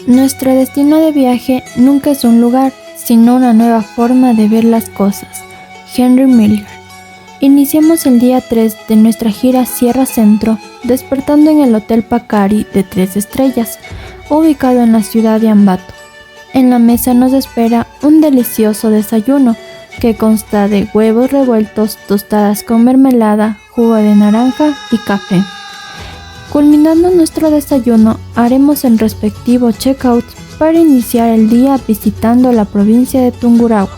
Nuestro destino de viaje nunca es un lugar, sino una nueva forma de ver las cosas. Henry Miller. Iniciamos el día 3 de nuestra gira Sierra Centro, despertando en el Hotel Pacari de 3 estrellas, ubicado en la ciudad de Ambato. En la mesa nos espera un delicioso desayuno, que consta de huevos revueltos, tostadas con mermelada, jugo de naranja y café. Culminando nuestro desayuno, haremos el respectivo check-out para iniciar el día visitando la provincia de Tungurahua,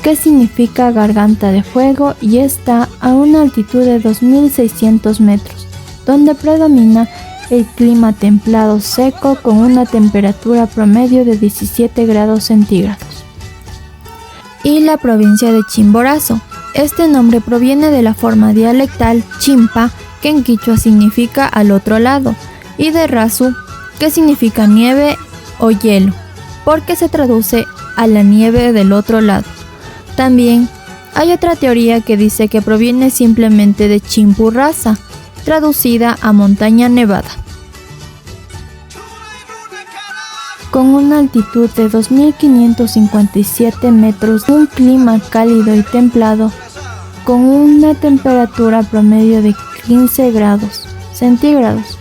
que significa garganta de fuego y está a una altitud de 2.600 metros, donde predomina el clima templado seco con una temperatura promedio de 17 grados centígrados. Y la provincia de Chimborazo. Este nombre proviene de la forma dialectal chimpa, que en quichua significa al otro lado, y de razu, que significa nieve o hielo, porque se traduce a la nieve del otro lado. También hay otra teoría que dice que proviene simplemente de Chimpurraza, traducida a montaña nevada. Con una altitud de 2.557 metros, un clima cálido y templado, con una temperatura promedio de 15 grados centígrados.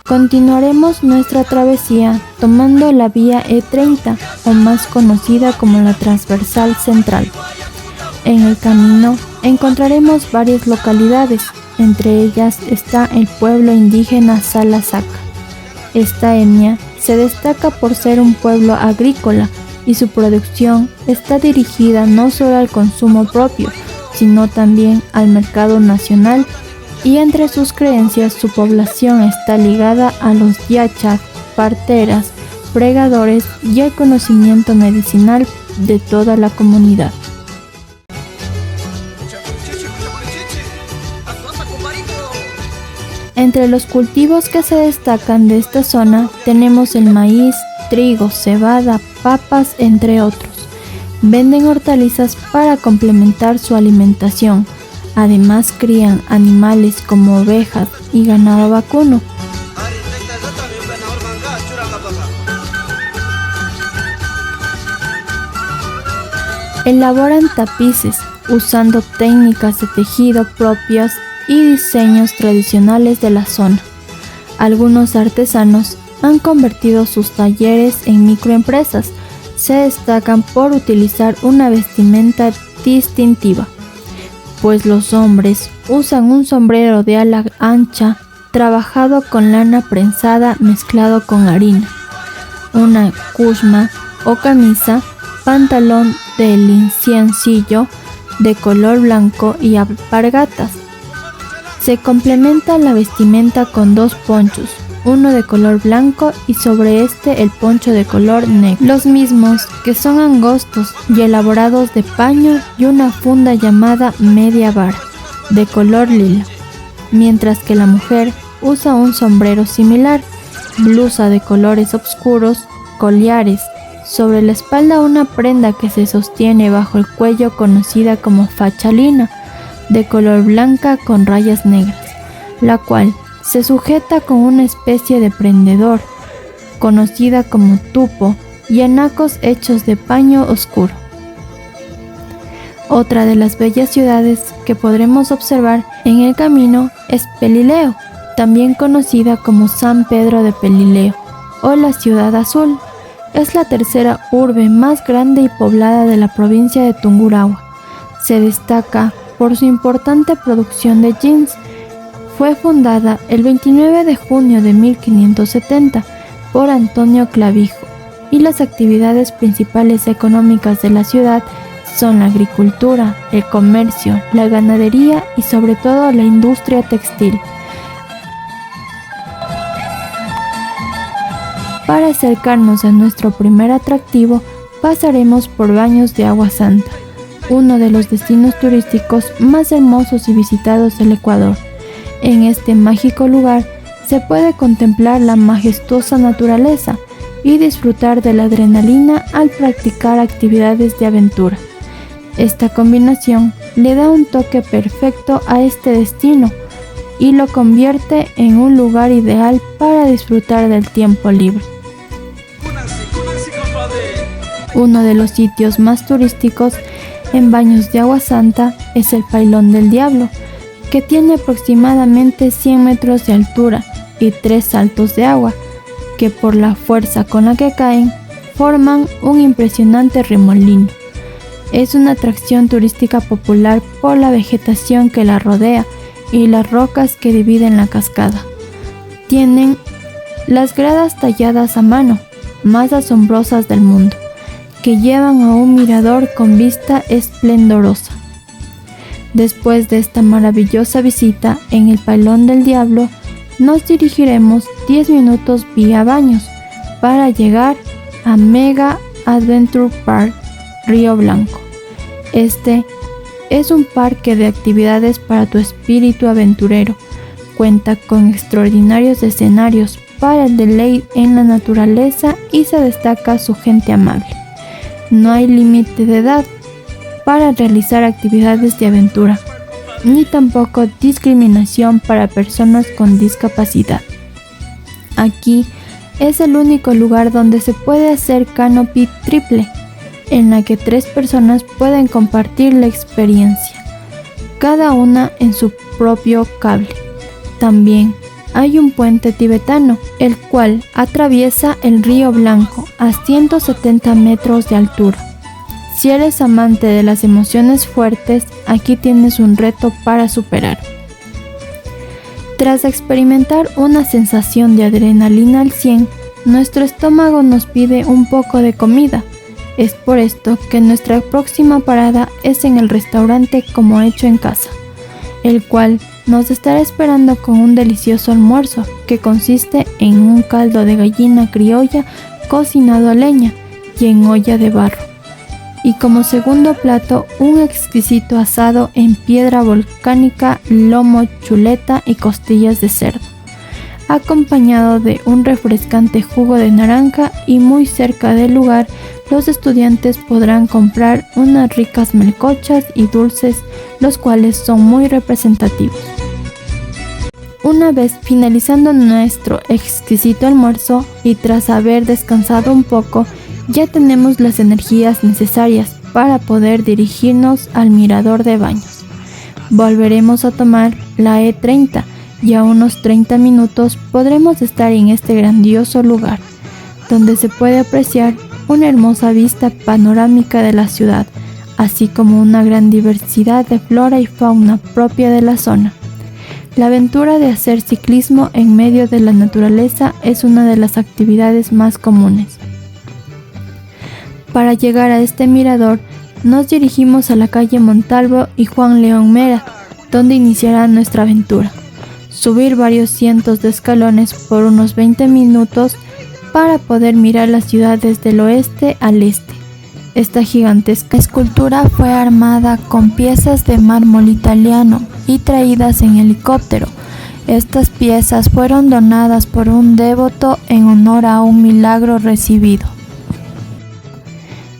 Continuaremos nuestra travesía tomando la vía E30, o más conocida como la Transversal Central. En el camino encontraremos varias localidades, entre ellas está el pueblo indígena Salasaca. Esta etnia se destaca por ser un pueblo agrícola y su producción está dirigida no solo al consumo propio, sino también al mercado nacional, y entre sus creencias su población está ligada a los yachas, parteras, fregadores y al conocimiento medicinal de toda la comunidad. Entre los cultivos que se destacan de esta zona tenemos el maíz, trigo, cebada, papas, entre otros. Venden hortalizas para complementar su alimentación. Además crían animales como ovejas y ganado vacuno. Elaboran tapices usando técnicas de tejido propias y diseños tradicionales de la zona. Algunos artesanos han convertido sus talleres en microempresas. Se destacan por utilizar una vestimenta distintiva, pues los hombres usan un sombrero de ala ancha trabajado con lana prensada mezclado con harina, una cushma o camisa, pantalón de linciencillo de color blanco y alpargatas. Se complementa la vestimenta con dos ponchos, uno de color blanco y sobre este el poncho de color negro, los mismos que son angostos y elaborados de paño, y una funda llamada media vara, de color lila, mientras que la mujer usa un sombrero similar, blusa de colores oscuros, collares, sobre la espalda una prenda que se sostiene bajo el cuello conocida como fachalina, de color blanca con rayas negras, la cual se sujeta con una especie de prendedor, conocida como tupo, y anacos hechos de paño oscuro. Otra de las bellas ciudades que podremos observar en el camino es Pelileo, también conocida como San Pedro de Pelileo o la Ciudad Azul. Es la tercera urbe más grande y poblada de la provincia de Tungurahua. Se destaca por su importante producción de jeans. Fue fundada el 29 de junio de 1570 por Antonio Clavijo, y las actividades principales económicas de la ciudad son la agricultura, el comercio, la ganadería y sobre todo la industria textil. Para acercarnos a nuestro primer atractivo, pasaremos por Baños de Agua Santa, uno de los destinos turísticos más hermosos y visitados del Ecuador. En este mágico lugar se puede contemplar la majestuosa naturaleza y disfrutar de la adrenalina al practicar actividades de aventura. Esta combinación le da un toque perfecto a este destino y lo convierte en un lugar ideal para disfrutar del tiempo libre. Uno de los sitios más turísticos en Baños de Agua Santa es el Pailón del Diablo, que tiene aproximadamente 100 metros de altura y 3 saltos de agua, que por la fuerza con la que caen, forman un impresionante remolino. Es una atracción turística popular por la vegetación que la rodea y las rocas que dividen la cascada. Tienen las gradas talladas a mano, más asombrosas del mundo, que llevan a un mirador con vista esplendorosa. Después de esta maravillosa visita en el Pailón del Diablo, nos dirigiremos 10 minutos vía Baños para llegar a Mega Adventure Park Río Blanco. Este es un parque de actividades para tu espíritu aventurero. Cuenta con extraordinarios escenarios para el deleite en la naturaleza y se destaca su gente amable. No hay límite de edad para realizar actividades de aventura, ni tampoco discriminación para personas con discapacidad. Aquí es el único lugar donde se puede hacer canopy triple, en la que 3 personas pueden compartir la experiencia, cada una en su propio cable. También hay un puente tibetano, el cual atraviesa el río Blanco a 170 metros de altura. Si eres amante de las emociones fuertes, aquí tienes un reto para superar. Tras experimentar una sensación de adrenalina al 100, nuestro estómago nos pide un poco de comida. Es por esto que nuestra próxima parada es en el restaurante Como Hecho en Casa, el cual nos estará esperando con un delicioso almuerzo que consiste en un caldo de gallina criolla cocinado a leña y en olla de barro, y como segundo plato un exquisito asado en piedra volcánica, lomo, chuleta y costillas de cerdo, acompañado de un refrescante jugo de naranja, y muy cerca del lugar los estudiantes podrán comprar unas ricas melcochas y dulces, los cuales son muy representativos. Una vez finalizando nuestro exquisito almuerzo y tras haber descansado un poco, ya tenemos las energías necesarias para poder dirigirnos al mirador de Baños. Volveremos a tomar la E30 y a unos 30 minutos podremos estar en este grandioso lugar, donde se puede apreciar una hermosa vista panorámica de la ciudad, así como una gran diversidad de flora y fauna propia de la zona. La aventura de hacer ciclismo en medio de la naturaleza es una de las actividades más comunes. Para llegar a este mirador, nos dirigimos a la calle Montalvo y Juan León Mera, donde iniciará nuestra aventura. Subir varios cientos de escalones por unos 20 minutos para poder mirar la ciudad desde el oeste al este. Esta gigantesca escultura fue armada con piezas de mármol italiano y traídas en helicóptero. Estas piezas fueron donadas por un devoto en honor a un milagro recibido.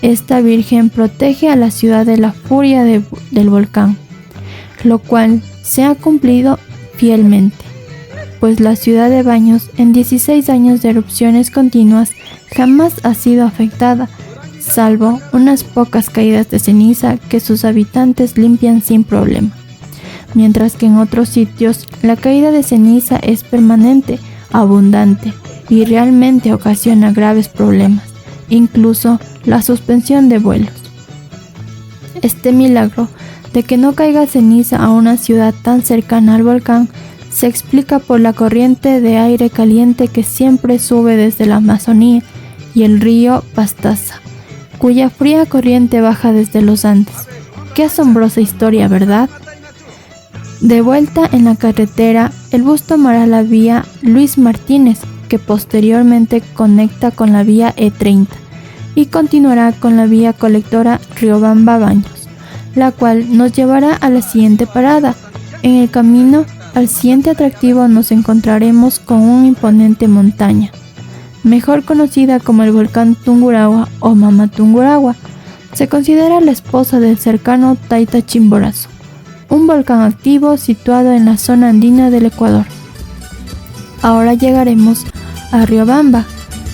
Esta virgen protege a la ciudad de la furia del volcán, lo cual se ha cumplido fielmente, pues la ciudad de Baños en 16 años de erupciones continuas jamás ha sido afectada, salvo unas pocas caídas de ceniza que sus habitantes limpian sin problema, mientras que en otros sitios la caída de ceniza es permanente, abundante y realmente ocasiona graves problemas, incluso la suspensión de vuelos. Este milagro de que no caiga ceniza a una ciudad tan cercana al volcán se explica por la corriente de aire caliente que siempre sube desde la Amazonía y el río Pastaza, cuya fría corriente baja desde los Andes. Qué asombrosa historia, ¿verdad? De vuelta en la carretera, el bus tomará la vía Luis Martínez, que posteriormente conecta con la vía E30 y continuará con la vía colectora Riobamba-Baños, la cual nos llevará a la siguiente parada. En el camino al siguiente atractivo nos encontraremos con una imponente montaña, mejor conocida como el volcán Tungurahua o Mama Tungurahua, Se considera la esposa del cercano Taita Chimborazo, un volcán activo situado en la zona andina del Ecuador. Ahora llegaremos a Riobamba,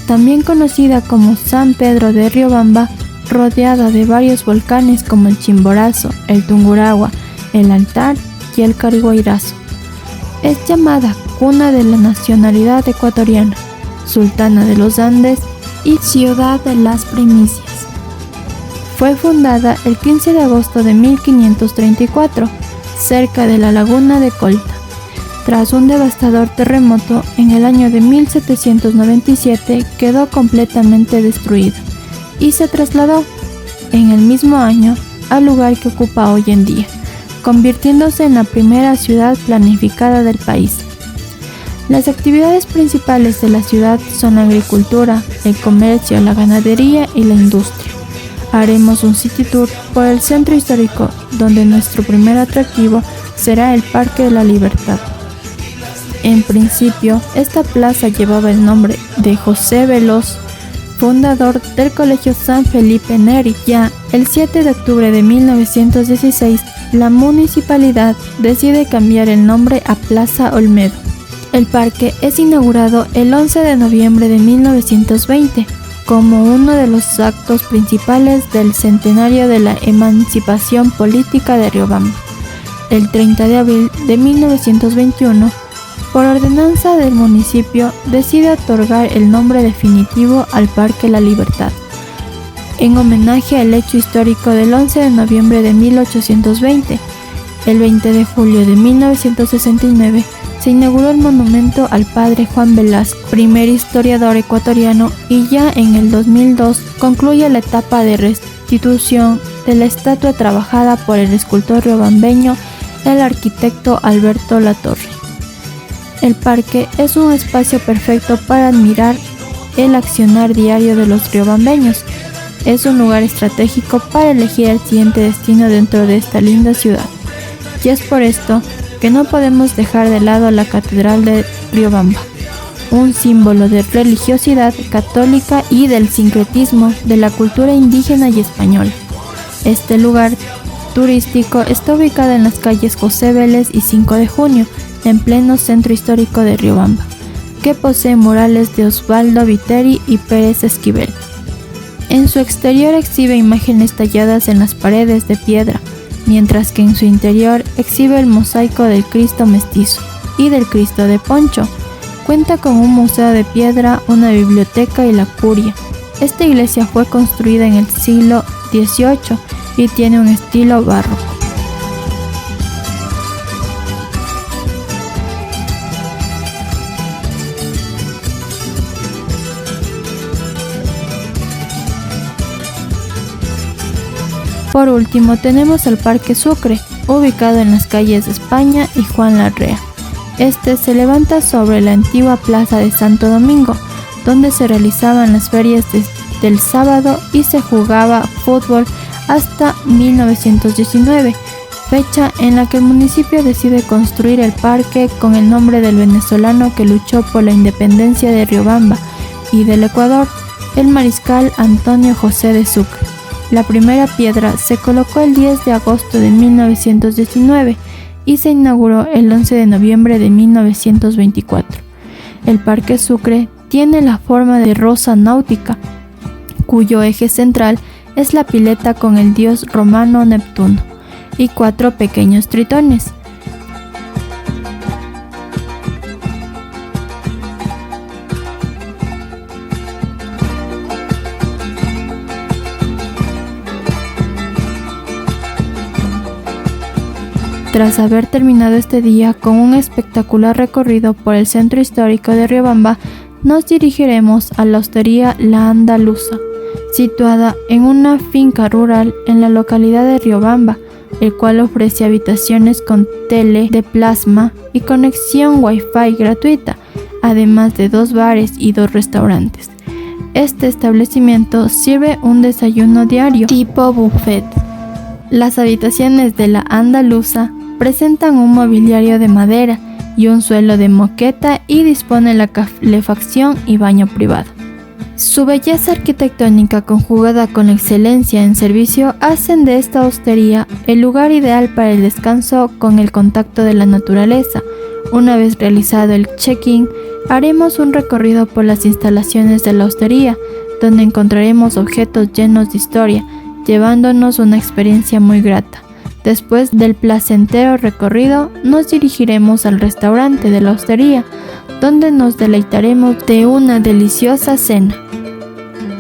también conocida como San Pedro de Riobamba, rodeada de varios volcanes como el Chimborazo, el Tungurahua, el Altar y el Cariguairazo. Es llamada cuna de la nacionalidad ecuatoriana, sultana de los Andes y ciudad de las primicias. Fue fundada el 15 de agosto de 1534, cerca de la laguna de Colta. Tras un devastador terremoto, en el año de 1797 quedó completamente destruida y se trasladó en el mismo año al lugar que ocupa hoy en día, convirtiéndose en la primera ciudad planificada del país. Las actividades principales de la ciudad son la agricultura, el comercio, la ganadería y la industria. Haremos un city tour por el centro histórico, donde nuestro primer atractivo será el Parque de la Libertad. En principio, esta plaza llevaba el nombre de José Veloz, fundador del Colegio San Felipe Neri. Ya el 7 de octubre de 1916, la municipalidad decide cambiar el nombre a Plaza Olmedo. El parque es inaugurado el 11 de noviembre de 1920 como uno de los actos principales del centenario de la emancipación política de Riobamba. El 30 de abril de 1921, por ordenanza del municipio, decide otorgar el nombre definitivo al Parque La Libertad, en homenaje al hecho histórico del 11 de noviembre de 1820. El 20 de julio de 1969 se inauguró el monumento al padre Juan Velasco, primer historiador ecuatoriano, y ya en el 2002 concluye la etapa de restitución de la estatua trabajada por el escultor riobambeño, el arquitecto Alberto Latorre. El parque es un espacio perfecto para admirar el accionar diario de los riobambeños. Es un lugar estratégico para elegir el siguiente destino dentro de esta linda ciudad. Y es por esto que no podemos dejar de lado la Catedral de Riobamba, un símbolo de religiosidad católica y del sincretismo de la cultura indígena y española. Este lugar turístico está ubicado en las calles José Vélez y 5 de Junio, en pleno centro histórico de Riobamba, que posee murales de Osvaldo Viteri y Pérez Esquivel. En su exterior exhibe imágenes talladas en las paredes de piedra, mientras que en su interior exhibe el mosaico del Cristo mestizo y del Cristo de Poncho. Cuenta con un museo de piedra, una biblioteca y la curia. Esta iglesia fue construida en el siglo XVIII y tiene un estilo barroco. Por último tenemos el Parque Sucre, ubicado en las calles de España y Juan Larrea. Este se levanta sobre la antigua plaza de Santo Domingo, donde se realizaban las ferias del sábado y se jugaba fútbol hasta 1919, fecha en la que el municipio decide construir el parque con el nombre del venezolano que luchó por la independencia de Riobamba y del Ecuador, el mariscal Antonio José de Sucre. La primera piedra se colocó el 10 de agosto de 1919 y se inauguró el 11 de noviembre de 1924. El Parque Sucre tiene la forma de rosa náutica, cuyo eje central es la pileta con el dios romano Neptuno y 4 pequeños tritones. Tras haber terminado este día con un espectacular recorrido por el centro histórico de Riobamba, nos dirigiremos a la hostería La Andaluza, situada en una finca rural en la localidad de Riobamba, el cual ofrece habitaciones con tele de plasma y conexión Wi-Fi gratuita, además de 2 bares y 2 restaurantes. Este establecimiento sirve un desayuno diario tipo buffet. Las habitaciones de La Andaluza presentan un mobiliario de madera y un suelo de moqueta y dispone la calefacción y baño privado. Su belleza arquitectónica conjugada con la excelencia en servicio hacen de esta hostería el lugar ideal para el descanso con el contacto de la naturaleza. Una vez realizado el check-in, haremos un recorrido por las instalaciones de la hostería, donde encontraremos objetos llenos de historia, llevándonos una experiencia muy grata. Después del placentero recorrido, nos dirigiremos al restaurante de la hostería, donde nos deleitaremos de una deliciosa cena.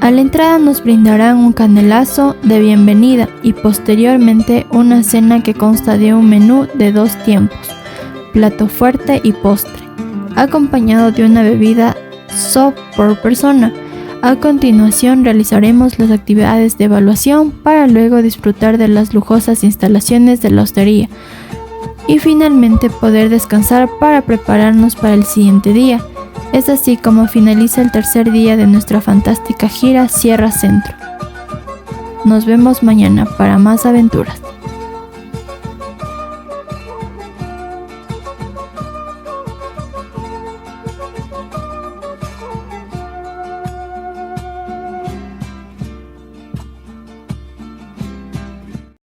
A la entrada nos brindarán un canelazo de bienvenida y posteriormente una cena que consta de un menú de 2 tiempos, plato fuerte y postre, acompañado de una bebida soft por persona. A continuación realizaremos las actividades de evaluación para luego disfrutar de las lujosas instalaciones de la hostería y finalmente poder descansar para prepararnos para el siguiente día. Es así como finaliza el tercer día de nuestra fantástica gira Sierra Centro. Nos vemos mañana para más aventuras.